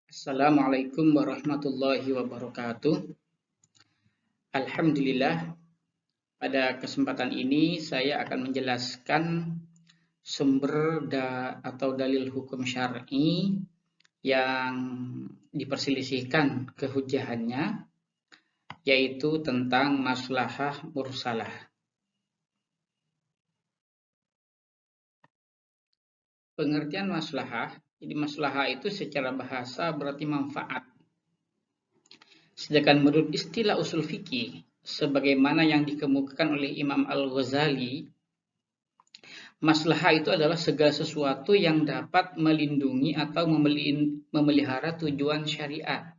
Assalamualaikum warahmatullahi wabarakatuh. Alhamdulillah, pada kesempatan ini saya akan menjelaskan sumber atau dalil hukum syar'i yang diperselisihkan kehujahannya, yaitu tentang maslahah mursalah. Pengertian maslahah, jadi maslahah itu secara bahasa berarti manfaat. Sedangkan menurut istilah usul fikih, sebagaimana yang dikemukakan oleh Imam Al-Ghazali, maslahah itu adalah segala sesuatu yang dapat melindungi atau memelihara tujuan syariat,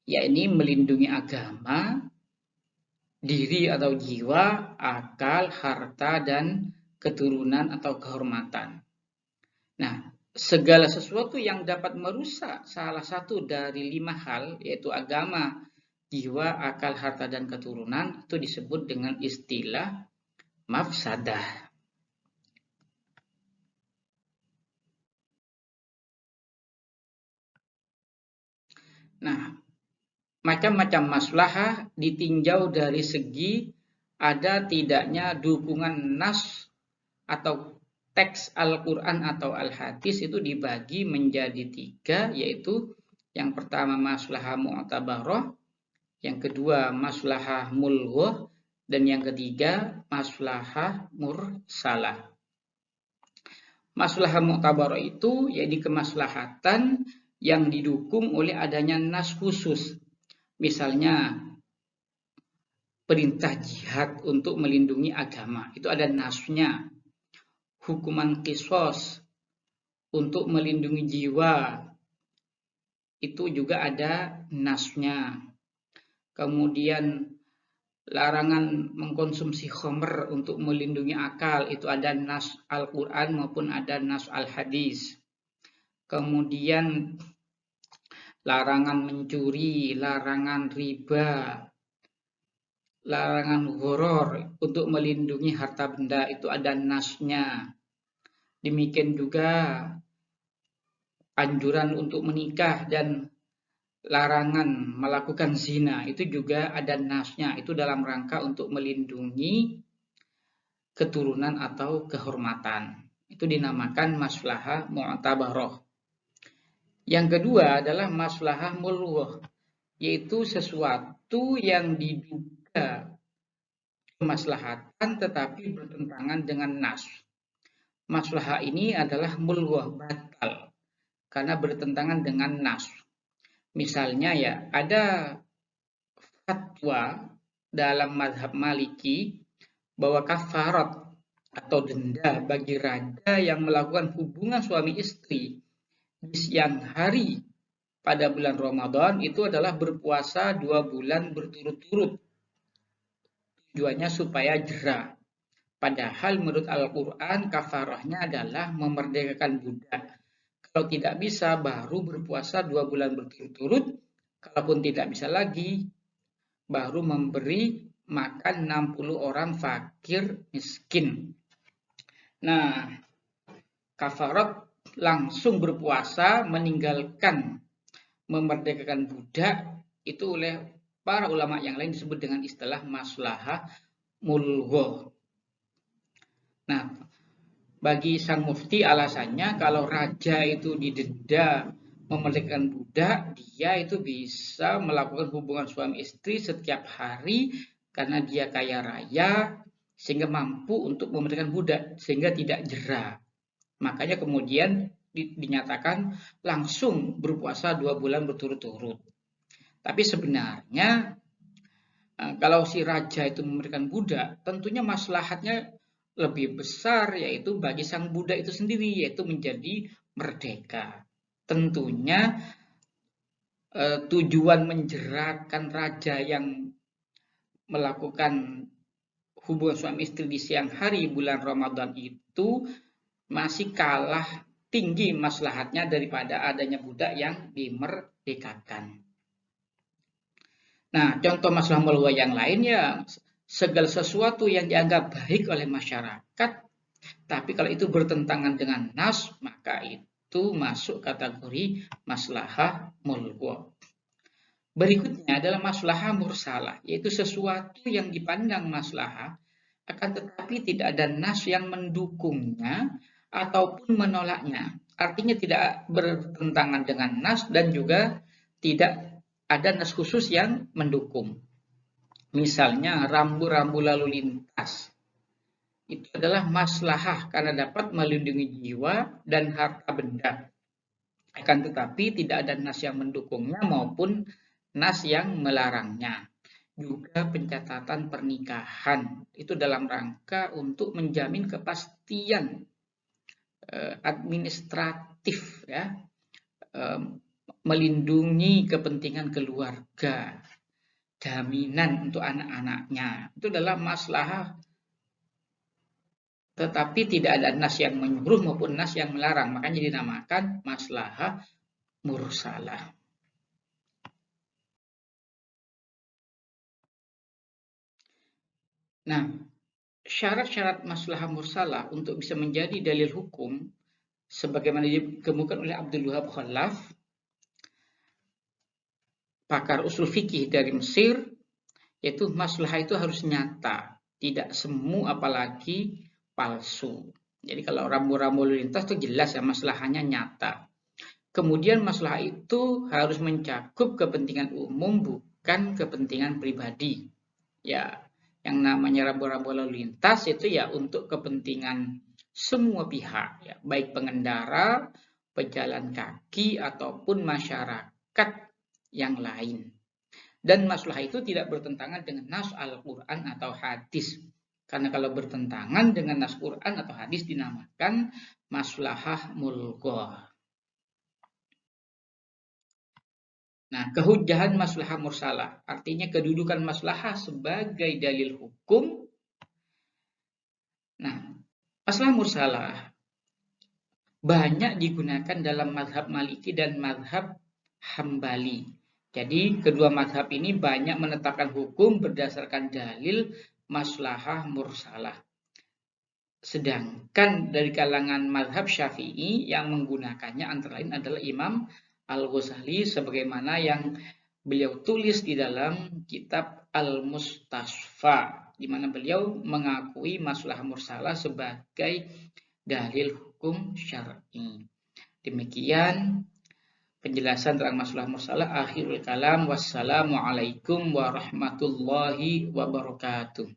yakni melindungi agama, diri atau jiwa, akal, harta, dan keturunan atau kehormatan. Nah, segala sesuatu yang dapat merusak salah satu dari 5 hal, yaitu agama, jiwa, akal, harta, dan keturunan, itu disebut dengan istilah mafsadah. Nah, macam-macam maslahah ditinjau dari segi ada tidaknya dukungan nas atau teks Al-Quran atau Al-Hadis itu dibagi menjadi 3, yaitu yang pertama maslahah mu'tabarah, yang kedua maslahah mulghah, dan yang ketiga maslahah mursalah. Maslahah mu'tabarah itu yaitu kemaslahatan yang didukung oleh adanya nas khusus. Misalnya perintah jihad untuk melindungi agama, itu ada nasnya. Hukuman qisas untuk melindungi jiwa, itu juga ada nasnya. Kemudian larangan mengkonsumsi khamr untuk melindungi akal, itu ada nas Al-Quran maupun ada nas Al-Hadis. Kemudian larangan mencuri, larangan riba, larangan gharar untuk melindungi harta benda, itu ada nasnya. Demikian juga anjuran untuk menikah dan larangan melakukan zina, itu juga ada nasnya. Itu dalam rangka untuk melindungi keturunan atau kehormatan. Itu dinamakan maslahah mu'tabarah. Yang kedua adalah maslahah mulghah, yaitu sesuatu yang diduga kemaslahatan tetapi bertentangan dengan nas. Maslahah ini adalah mulghah, batal, karena bertentangan dengan nas. Misalnya ya, ada fatwa dalam mazhab Maliki bahwa kafarat atau denda bagi raja yang melakukan hubungan suami istri di siang hari pada bulan Ramadan itu adalah berpuasa 2 bulan berturut-turut. Tujuannya supaya jera. Padahal menurut Al-Quran kafarahnya adalah memerdekakan budak. Kalau tidak bisa baru berpuasa 2 bulan berturut-turut. Kalaupun tidak bisa lagi baru memberi makan 60 orang fakir miskin. Nah, kafarat langsung berpuasa meninggalkan memerdekakan budak itu oleh para ulama yang lain disebut dengan istilah maslahah mulghah. Nah, bagi sang mufti alasannya kalau raja itu didenda memerdekakan budak, dia itu bisa melakukan hubungan suami istri setiap hari karena dia kaya raya sehingga mampu untuk memerdekakan budak sehingga tidak jera. Makanya kemudian dinyatakan langsung berpuasa 2 bulan berturut-turut. Tapi sebenarnya kalau si raja itu memberikan budak, tentunya maslahatnya lebih besar, yaitu bagi sang budak itu sendiri, yaitu menjadi merdeka. Tentunya tujuan menjerakan raja yang melakukan hubungan suami istri di siang hari bulan Ramadan itu masih kalah tinggi maslahatnya daripada adanya budak yang dimerdekakan. Nah, contoh maslahah mulghah yang lainnya, segala sesuatu yang dianggap baik oleh masyarakat, tapi kalau itu bertentangan dengan nas, maka itu itu masuk kategori maslahah mulghah. Berikutnya adalah maslahah mursalah, yaitu sesuatu yang dipandang maslahah, akan tetapi tidak ada nas yang mendukungnya ataupun menolaknya. Artinya tidak bertentangan dengan nas dan juga tidak ada nas khusus yang mendukung. Misalnya rambu-rambu lalu lintas. Itu adalah maslahah karena dapat melindungi jiwa dan harta benda. Akan tetapi tidak ada nas yang mendukungnya maupun nas yang melarangnya. Juga pencatatan pernikahan itu dalam rangka untuk menjamin kepastian administratif, ya, melindungi kepentingan keluarga, jaminan untuk anak-anaknya. Itu adalah maslahah, tetapi tidak ada nas yang menyuruh maupun nas yang melarang, makanya dinamakan maslahah mursalah. Nah, syarat-syarat maslahah mursalah untuk bisa menjadi dalil hukum sebagaimana dikemukakan oleh Abdul Wahab Khalaf, pakar usul fikih dari Mesir, yaitu maslahah itu harus nyata, tidak semu apalagi palsu. Jadi kalau rambu-rambu lalu lintas itu jelas ya maslahahnya nyata. Kemudian maslahah itu harus mencakup kepentingan umum bukan kepentingan pribadi. Ya, yang namanya rambu-rambu lalu lintas itu ya untuk kepentingan semua pihak, ya, baik pengendara, pejalan kaki ataupun masyarakat yang lain. Dan maslahah itu tidak bertentangan dengan nas Al-Quran atau hadis. Karena kalau bertentangan dengan nas Quran atau hadis dinamakan maslahah mulghah. Nah, kehujjahan maslahah mursalah, artinya kedudukan maslahah sebagai dalil hukum. Nah, maslahah mursalah banyak digunakan dalam mazhab Maliki dan mazhab Hambali. Jadi kedua mazhab ini banyak menetapkan hukum berdasarkan dalil maslahah mursalah. Sedangkan dari kalangan mazhab Syafi'i yang menggunakannya antara lain adalah Imam Al-Ghazali sebagaimana yang beliau tulis di dalam kitab Al-Mustasfa, di mana beliau mengakui maslahah mursalah sebagai dalil hukum syar'i. Demikian penjelasan tentang maslahah mursalah. Akhirul kalam. Wassalamualaikum warahmatullahi wabarakatuh.